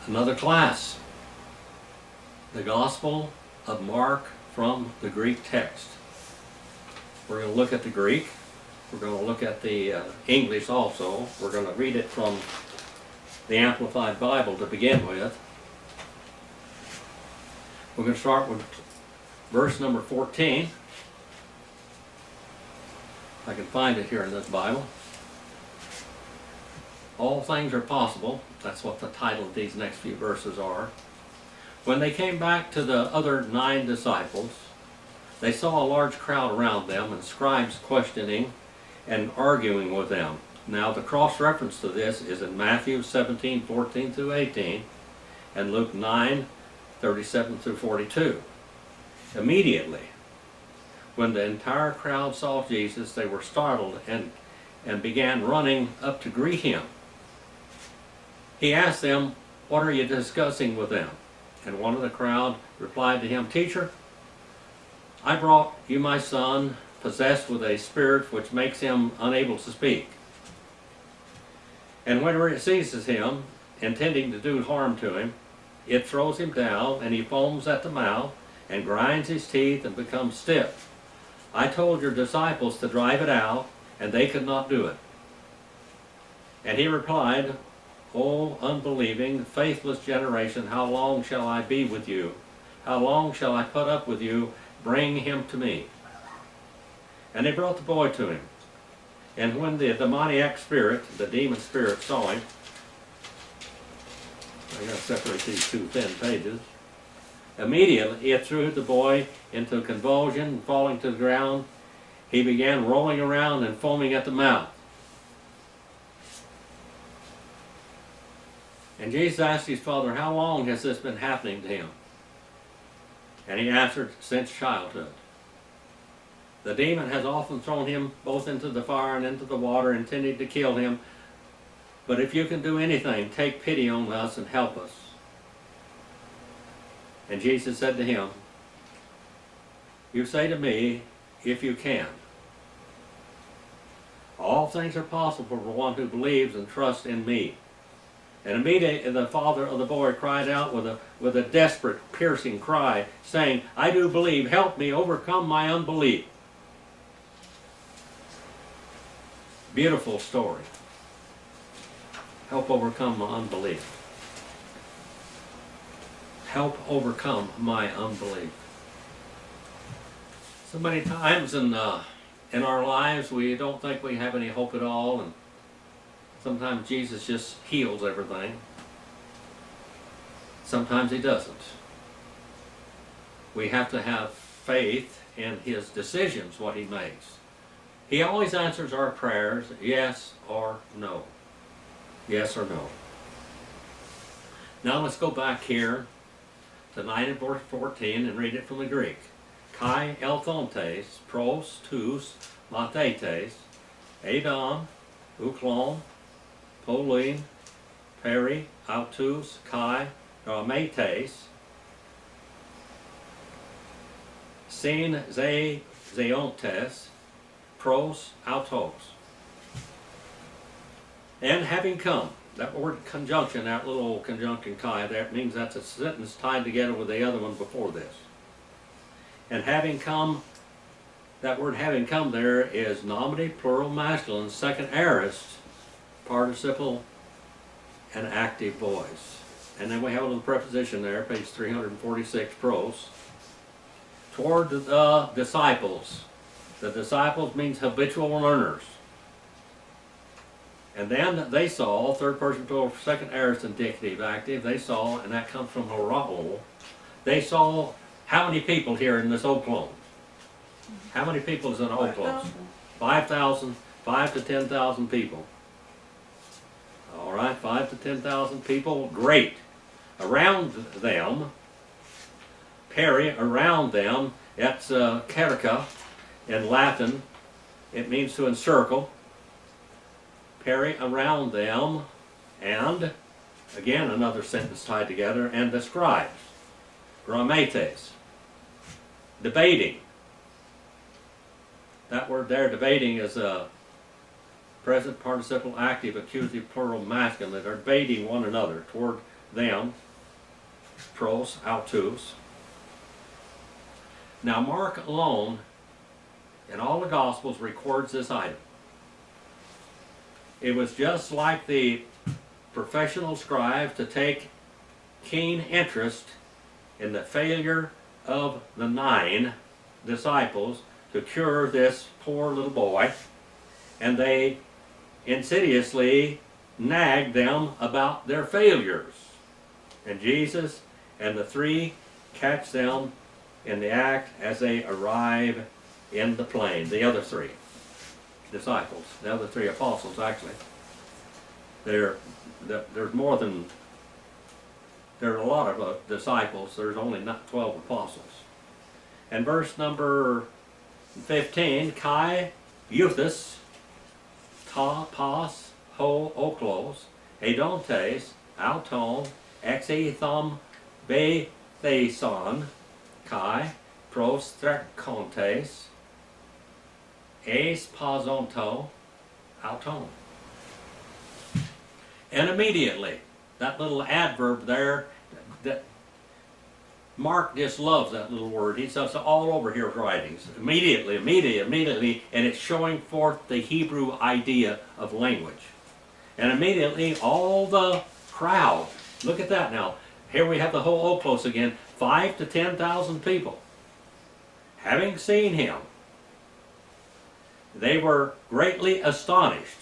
Another class, the Gospel of Mark from the Greek text. We're going to look at the Greek. We're going to look at the English also. We're going to read it from the Amplified Bible to begin with. We're going to start with verse number 14. I can find it here in this Bible. All things are possible. That's what the title of these next few verses are. When they came back to the other 9 disciples, they saw a large crowd around them and scribes questioning and arguing with them. Now the cross-reference to this is in Matthew 17:14 through 18 and Luke 9:37 through 42. Immediately, when the entire crowd saw Jesus, they were startled and began running up to greet him. He asked them, "What are you discussing with them?" And one of the crowd replied to him, "Teacher, I brought you my son, possessed with a spirit which makes him unable to speak. And whenever it seizes him, intending to do harm to him, it throws him down, and he foams at the mouth, and grinds his teeth, and becomes stiff. I told your disciples to drive it out, and they could not do it." And he replied, "O unbelieving, faithless generation, how long shall I be with you? How long shall I put up with you? Bring him to me." And they brought the boy to him. And when the demoniac spirit, the demon spirit, saw him, I gotta separate these two thin pages. Immediately it threw the boy into a convulsion, and falling to the ground, he began rolling around and foaming at the mouth. And Jesus asked his father, "How long has this been happening to him?" And he answered, "Since childhood. The demon has often thrown him both into the fire and into the water, intending to kill him. But if you can do anything, take pity on us and help us." And Jesus said to him, "You say to me, if you can. All things are possible for one who believes and trusts in me." And immediately the father of the boy cried out with a desperate, piercing cry, saying, "I do believe, help me overcome my unbelief." Beautiful story. Help overcome my unbelief. Help overcome my unbelief. So many times in our lives we don't think we have any hope at all, and sometimes Jesus just heals everything. Sometimes he doesn't. We have to have faith in his decisions, what he makes. He always answers our prayers, yes or no. Yes or no. Now let's go back here to 9 and verse 14 and read it from the Greek. Kai elthontes, pros, tous, mathetes, edon, uklon, polin, peri, autus, kai, metes, sin zeontes, pros, autos. And having come, that word conjunction, that little conjunction kai, that means that's a sentence tied together with the other one before this. And having come, that word having come there is nominative, plural, masculine, second aorist, participle, and active voice. And then we have a little preposition there, page 346, pros. Toward the disciples. The disciples means habitual learners. And then they saw, third person plural, second aorist, indicative, active, they saw, and that comes from horao. They saw how many people here in this Oklahoma? How many people is in Oklahoma? 5,000, 5 to 10,000 people. All right, 5 to 10,000 people, great. Around them, peri, around them, that's carica in Latin. It means to encircle. Peri, around them, and, again another sentence tied together, and the scribes, grammates, debating. That word there, debating, is a present participle active accusative plural masculine. They're debating one another toward them, pros, autos. Now Mark alone, in all the Gospels, records this item. It was just like the professional scribes to take keen interest in the failure of the 9 disciples to cure this poor little boy, and they insidiously nagged them about their failures. And Jesus and the 3 catch them in the act as they arrive in the plain. The other 3 disciples, the other 3 apostles actually. There's more than, there are a lot of disciples, there's only not 12 apostles. And verse number 15, Kai Euthus, ta pas ho oklos, edontes, auton, exethom be theson, kai prostrecontes, es pasonto, auton. And immediately, that little adverb there, that Mark just loves that little word. He says all over his writings. Immediately, immediately, and it's showing forth the Hebrew idea of language. And immediately, all the crowd, look at that now. Here we have the whole Oklos again, 5,000 to 10,000 people. Having seen him, they were greatly astonished.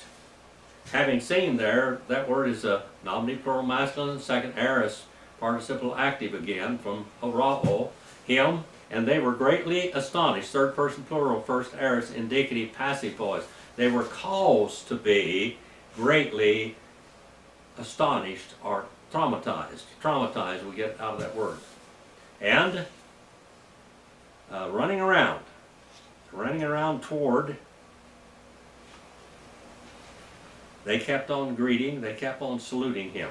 Having seen there, that word is a nominative plural masculine, second aorist participle active again from horao, him, and they were greatly astonished, third person plural, first aorist indicative passive voice. They were caused to be greatly astonished or traumatized. Traumatized we get out of that word. And running around toward, they kept on greeting, they kept on saluting him.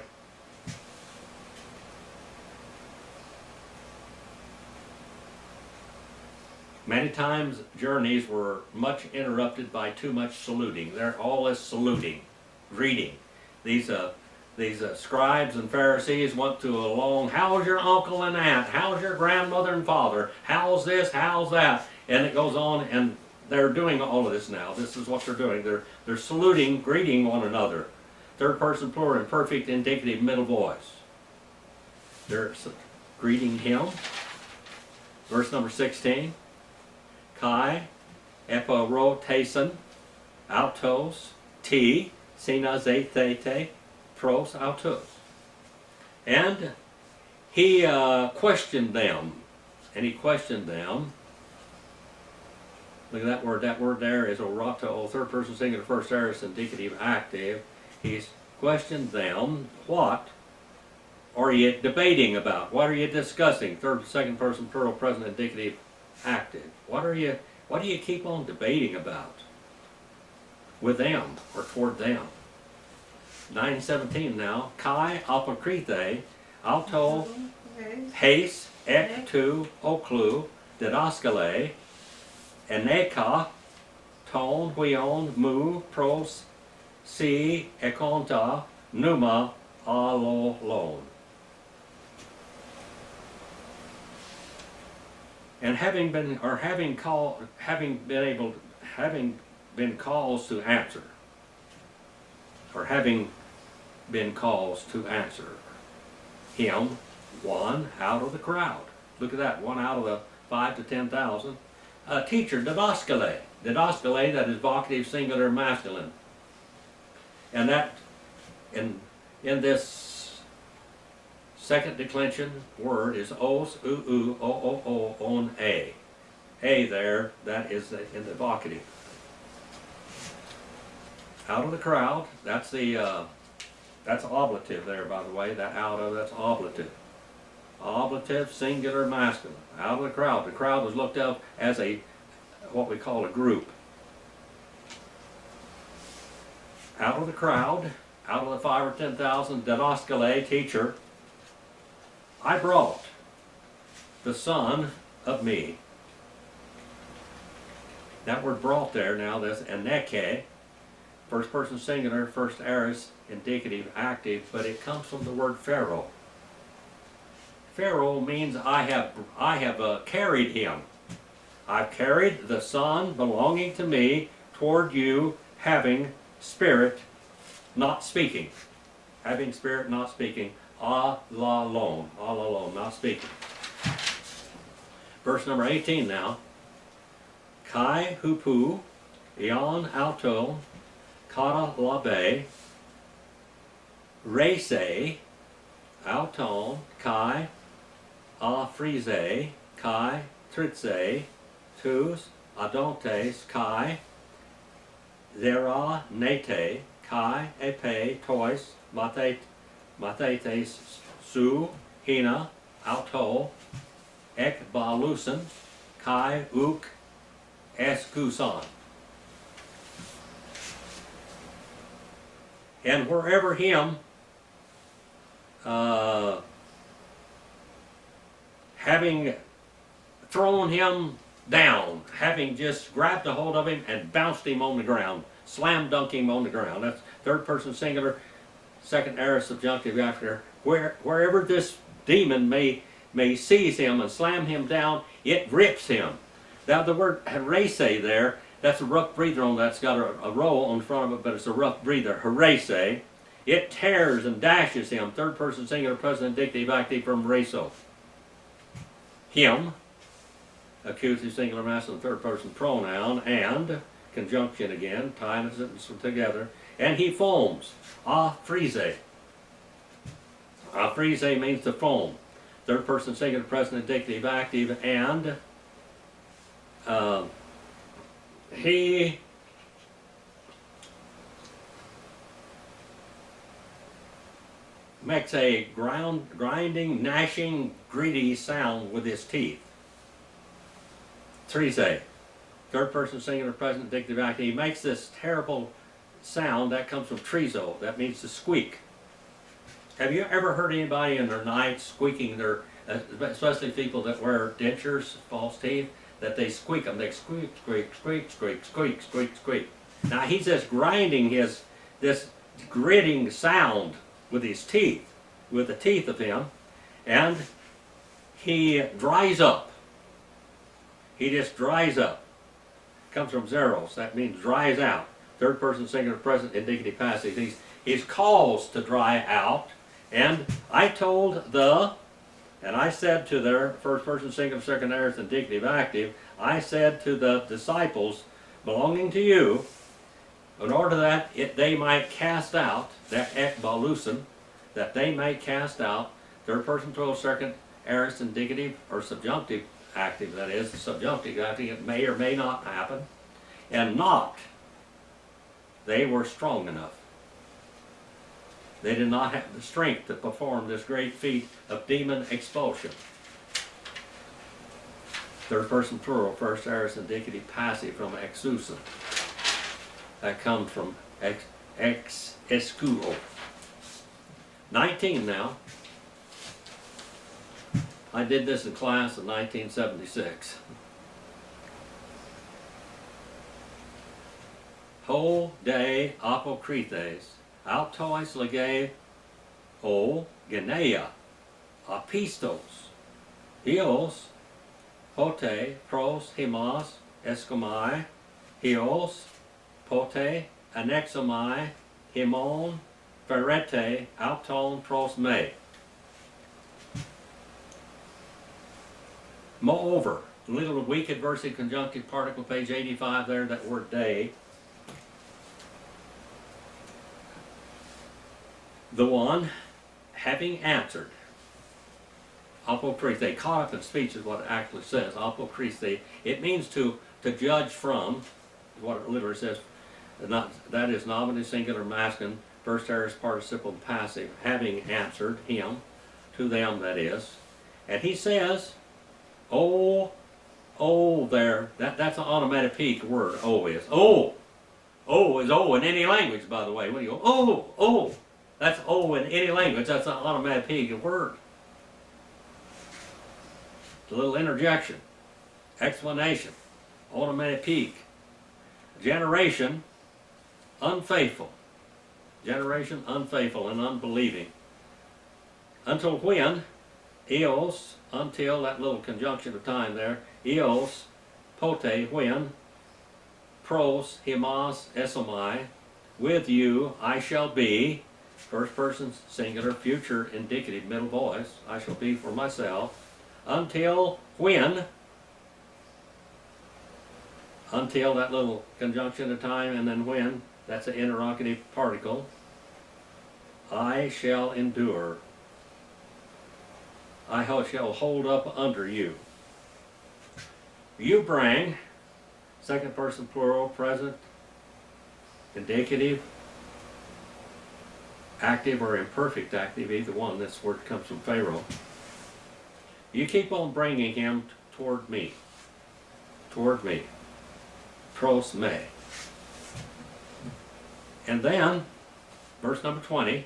Many times journeys were much interrupted by too much saluting. They're all this saluting, greeting. These scribes and Pharisees went to a long, how's your uncle and aunt? How's your grandmother and father? How's this? How's that? And it goes on, and they're doing all of this now. This is what they're doing. They're saluting, greeting one another. Third person plural and perfect indicative middle voice. They're greeting him. Verse number 16. Kai, epiroteson, autos, t, sinazethete, pros, autos. And he questioned them. And he questioned them. Look at that word. That word there is orato, third person singular, first aorist, indicative active. He's questioned them. What are you debating about? What are you discussing? Third, second person plural, present indicative active. What do you keep on debating about with them or toward them? 9:17 now. Kai apokrite, auto, heis, ek tu, oklu, didaskale, eneka, ton, huion, mu, pros, si, ekonta, numa, alolon. And having been caused to answer, or having been caused to answer him, one out of the crowd. Look at that, one out of the 5,000 to 10,000. Teacher, didaskale. Didaskale, that is vocative singular masculine. And that, in this second declension word is os, o, on, a. A there, that is in the vocative. Out of the crowd, that's the, that's oblative there, by the way. That out of, that's oblative. Oblative, singular, masculine. Out of the crowd. The crowd was looked up as a, what we call a group. Out of the crowd, out of the 5,000 or 10,000, didaskale, teacher, I brought the son of me. That word brought there now, that's eneke, first person singular, first aorist, indicative, active, but it comes from the word pharaoh. Pharaoh means I have carried him. I've carried the son belonging to me toward you, having spirit, not speaking. Having spirit, not speaking. All alone, not speaking. Verse number 18 now. Kai hupu, ion alto, kata labe, rese, auton, kai, a frise, kai, tritse, tus, adontes, kai, zera, nete, kai, epe, tois, mathetes, su, hina, auto, ek balusen, kai, uk, eskusan. And wherever him having thrown him down, having just grabbed a hold of him and bounced him on the ground, slam dunked him on the ground. That's third person singular, second aorist subjunctive after. Wherever this demon may seize him and slam him down, it rips him. Now the word herese there, that's a rough breather on that's got a roll on front of it, but it's a rough breather. Herese. It tears and dashes him. Third person singular present indicative active from reso. Him, accusative singular masculine third person pronoun, and conjunction again, tying the sentence together. And he foams. A frise. A frise means to foam. Third person singular present indicative active, and he makes a grinding, gnashing, greedy sound with his teeth. Trise, third person singular present indicative active. He makes this terrible sound that comes from trizo. That means to squeak. Have you ever heard anybody in their night squeaking their, especially people that wear dentures, false teeth, that they squeak them? They squeak, squeak, squeak, squeak, squeak, squeak, squeak. Now he's just grinding this gritting sound with his teeth, with the teeth of him, and he dries up. He just dries up. Comes from zeros. That means dries out. Third person singular present indicative passive. He's caused to dry out. And I told and I said to their first person singular second aorist indicative active, I said to the disciples belonging to you, in order that they might cast out, that ekbalusen, that they might cast out, third person plural second aorist indicative or subjunctive active, that is, the subjunctive active, it may or may not happen, and not, they were strong enough. They did not have the strength to perform this great feat of demon expulsion. Third person plural, first aorist indicative passive from exusa. That comes from ex escuo. 19 now. I did this in class in 1976. Ho de apokrites, autois lege o genea, apistos, hios, pote, pros, himas, eskomai, hios, pote, anexomai, himon, ferete, auton, pros, me. Moreover, little weak adversive conjunctive particle, page 85 there, that word day. The one having answered, apokrithe, caught up in speech is what it actually says, apokrithe, it means to judge from, is what it literally says, that is nominative singular masculine, first aorist participle passive, having answered him, to them that is, and he says, oh there, that's an onomatopoeic word, is. Oh is oh in any language, by the way. When you go, oh, that's oh in any language, that's an onomatopoeic word. It's a little interjection, explanation, onomatopoeic. Generation, unfaithful. Generation, unfaithful and unbelieving. Until when eos, until, that little conjunction of time there, eos, pote, when, pros, himas, esomai, with you I shall be, first person singular, future indicative, middle voice, I shall be for myself, until when, until, that little conjunction of time, and then when, that's an interrogative particle, I shall endure. I shall hold up under you. You bring, second person plural, present, indicative, active or imperfect active, either one. This word comes from Pharaoh. You keep on bringing him toward me. Toward me. Pros me. And then, verse number 20,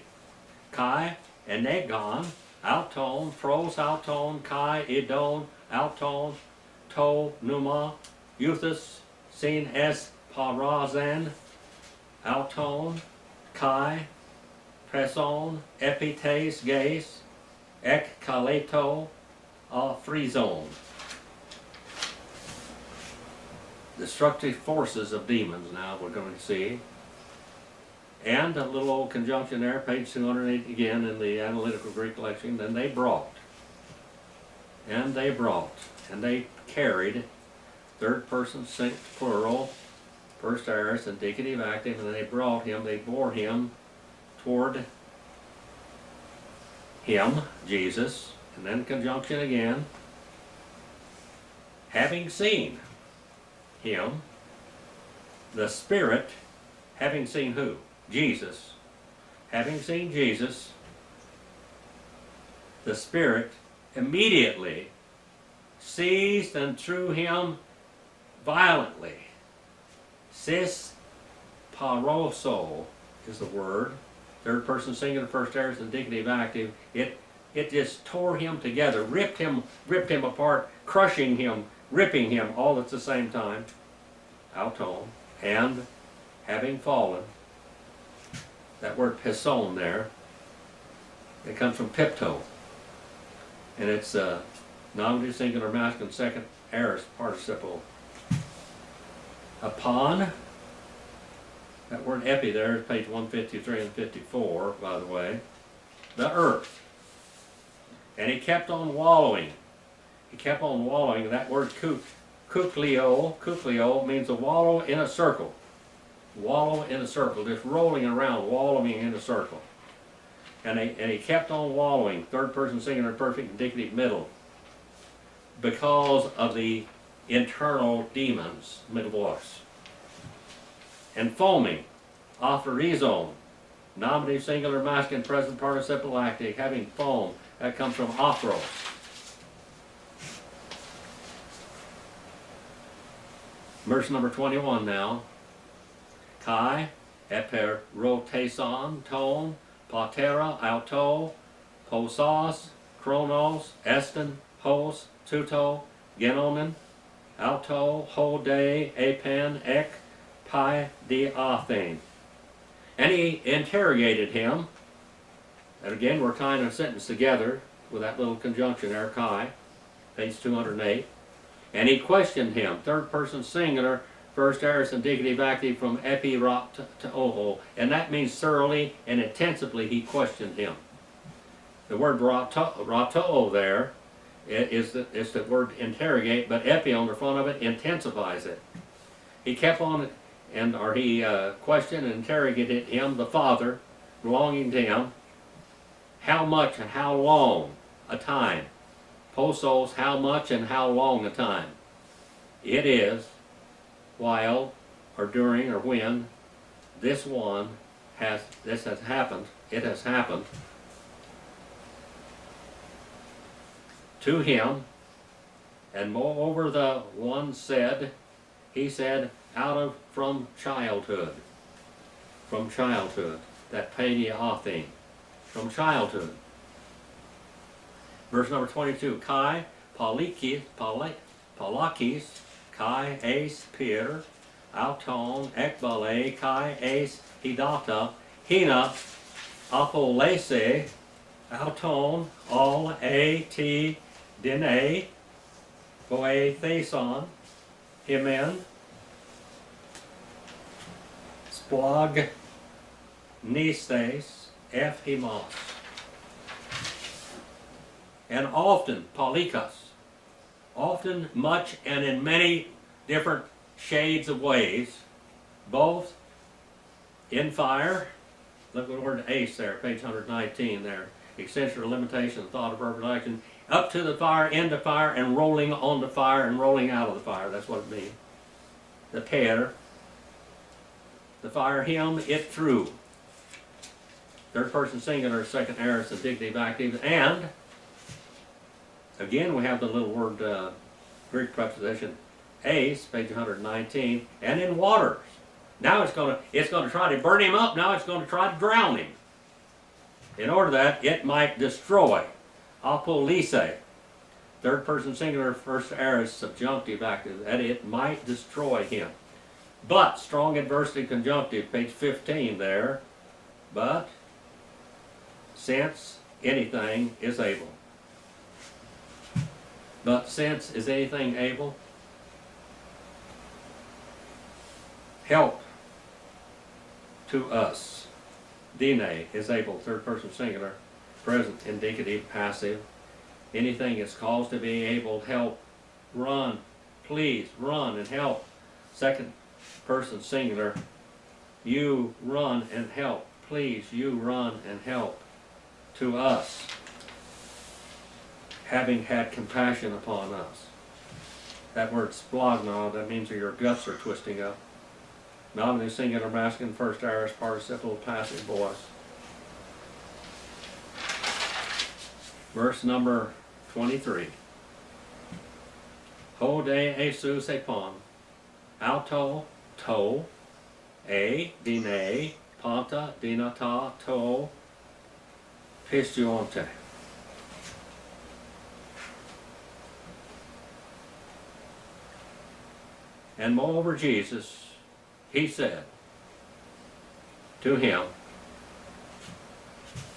Kai, enegon, auton, pros auton, kai, edon, auton, to, pneuma, euthus, sin es parazan, auton, kai, preson, epites, geis, ek kaleto, frizon. Destructive forces of demons now we're going to see. And a little old conjunction there, page 208 again in the Analytical Greek Collection. Then they brought, and they brought, and they carried, third person plural, first aorist, indicative active, and they brought him, they bore him toward him, Jesus, and then conjunction again, having seen him, the Spirit, having seen who? Jesus. Having seen Jesus, the Spirit immediately seized and threw him violently. Sis paroso is the word. Third person singular, first aorist, indicative active. It just tore him together, ripped him apart, crushing him, ripping him all at the same time. Auton. And having fallen, that word pison there, it comes from pipto. And it's nominative singular masculine second aorist participle. Upon, that word epi there is page 153 and 54, by the way, the earth. And he kept on wallowing. He kept on wallowing. That word kukleo means to wallow in a circle. Wallow in a circle, just rolling around, wallowing in a circle. And he kept on wallowing, third person singular, perfect, indicative, middle, because of the internal demons, middle voice. And foaming, aphorizon, nominative singular, masculine, present participle active, having foam, that comes from aphros. Verse number 21 now. Kai, eperoteson, ton, patera, auto, posos, chronos, estin, hos, tuto, genomen, auto, hode, apen, ek, pi, diathane. And he interrogated him, and again we're tying a sentence together with that little conjunction there, Kai, page 208, and he questioned him, third person singular, first aorist indicative active from epi rot to oho, and that means thoroughly and intensively he questioned him. The word ratoo there is the word interrogate, but epi on the front of it intensifies it. He kept on, he questioned and interrogated him, the Father, belonging to him, how much and how long a time. Posos, how much and how long a time. It is while or during or when this has happened, it has happened to him, and moreover the one said, he said, from childhood, that paidiathing, from childhood. Verse number 22, Kai, palakis, Kai ace pir, auton, ekbale, Kai ace hidata, hina, apolese, auton, all A-T, Dine, Boe Theson, Himen, Splag, Nistes, F. Hemos. And often, Polykas, often, much, and in many different shades of ways, both in fire, look at the word ace there, page 119 there, extension or limitation, thought of verbal action, up to the fire, into fire, and rolling on the fire, and rolling out of the fire, that's what it means. The pair, the fire, him, it through. Third person singular, second aorist, indicative, active, and again we have the little word Greek preposition ace, page 119, and in waters. Now it's going to try to burn him up. Now it's going to try to drown him. In order that it might destroy. Apolise, third person singular, first aorist, subjunctive, active, that it might destroy him. But strong adversity conjunctive, page 15 there. But since anything is able. But since is anything able? Help to us. Dine is able, third person singular, present, indicative, passive. Anything is caused to be able, help, run, please, run and help. Second person singular, you run and help, please, you run and help to us, having had compassion upon us. That word splagna, that means that your guts are twisting up. Nominative singular masculine, first aorist, participle, passive voice. Verse number 23. Ho de Jesus epon, auto, to, dine, panta, dinata, to, pistionte. And moreover Jesus, he said to him,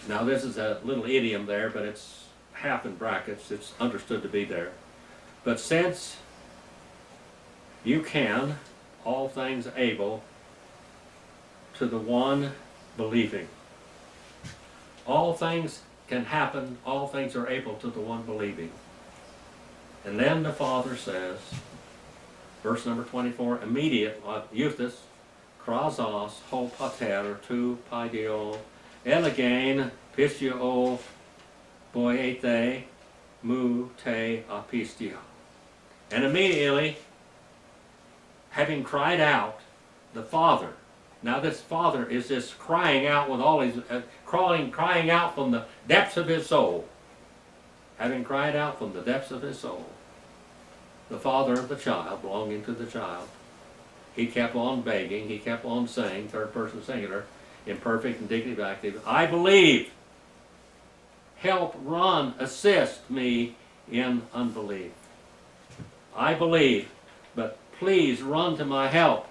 now this is a little idiom there, but it's half in brackets, it's understood to be there. But since you can, all things able, to the one believing. All things can happen, all things are able to the one believing. And then the Father says, verse number 24, immediate, euthus, krazos, ho pater, tu paidio, elegain, pistio, boiete, mu te apistio. And immediately, having cried out, the Father, now this Father is just crying out with all his, crying out from the depths of his soul. Having cried out from the depths of his soul, the father of the child, belonging to the child, he kept on begging, he kept on saying, third person singular, imperfect, indicative, active, I believe, help, run, assist me in unbelief. I believe, but please run to my help,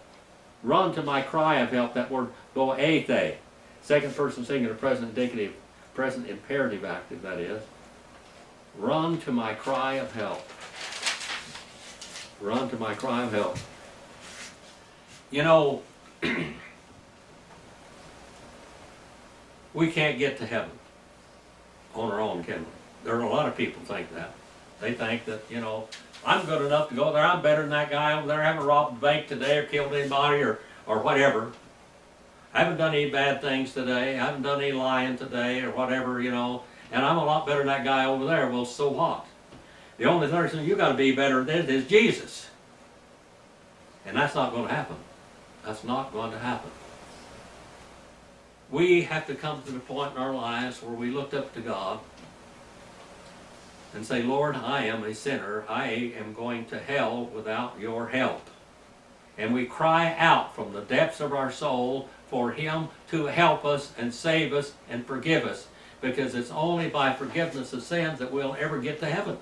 run to my cry of help, that word boethe, second person singular, present indicative, present imperative active, that is, run to my cry of help. Run to my cry of help. You know, we can't get to heaven on our own, can we? There are a lot of people think that. They think that, you know, I'm good enough to go there. I'm better than that guy over there. I haven't robbed a bank today or killed anybody or whatever. I haven't done any bad things today. I haven't done any lying today or whatever, you know. And I'm a lot better than that guy over there. Well, so what? The only person you got to be better than is Jesus. And that's not going to happen. That's not going to happen. We have to come to the point in our lives where we look up to God and say, Lord, I am a sinner. I am going to hell without your help. And we cry out from the depths of our soul for Him to help us and save us and forgive us. Because it's only by forgiveness of sins that we'll ever get to heaven.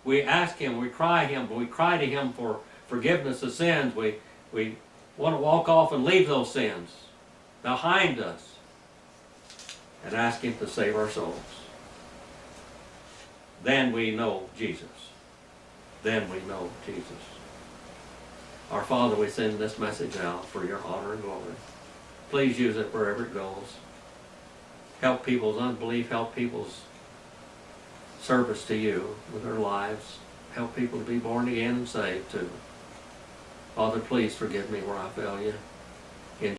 We ask Him, we cry to Him for forgiveness of sins. We want to walk off and leave those sins behind us and ask Him to save our souls. then we know Jesus. Then we know Jesus. Our Father, we send this message out for your honor and glory. Please use it wherever it goes. Help people's unbelief, help people's service to you with their lives. Help people to be born again and saved too. Father, please forgive me where I fail you.